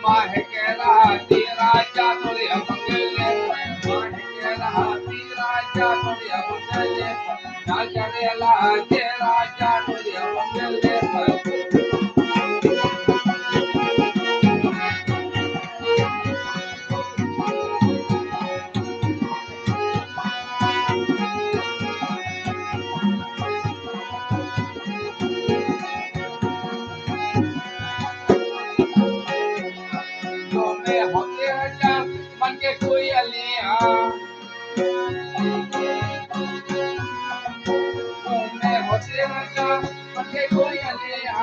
माहेकेला तीराच्या तोरी मंगले माहेकेला तीराच्या तोरी मंगले नाचरेला तेराच्या तोरी मंगले होते राजा मन के कोई अलिया मैं होते राजा मन के कोई अलिया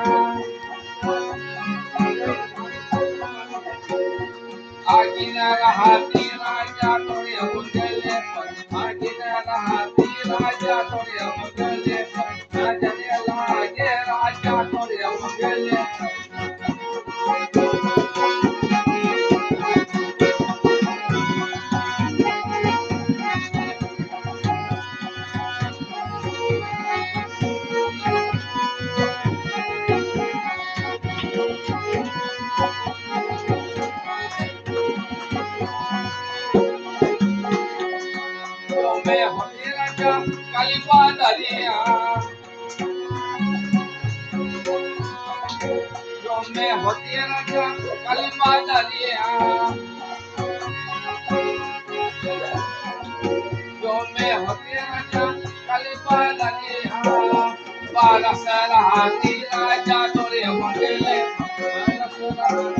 आगिना हाथी राजा तोरे मंगले आगिना हाथी राजा तोरे मंगले राजा लागे राजा तोरे मंगले मैं होते राजा कलिपा दलिया जो मैं होते राजा कलिपा दलिया जो मैं होते राजा कलिपा दलिया बारह सलाह राजा तोरे मंगले बारह सलाह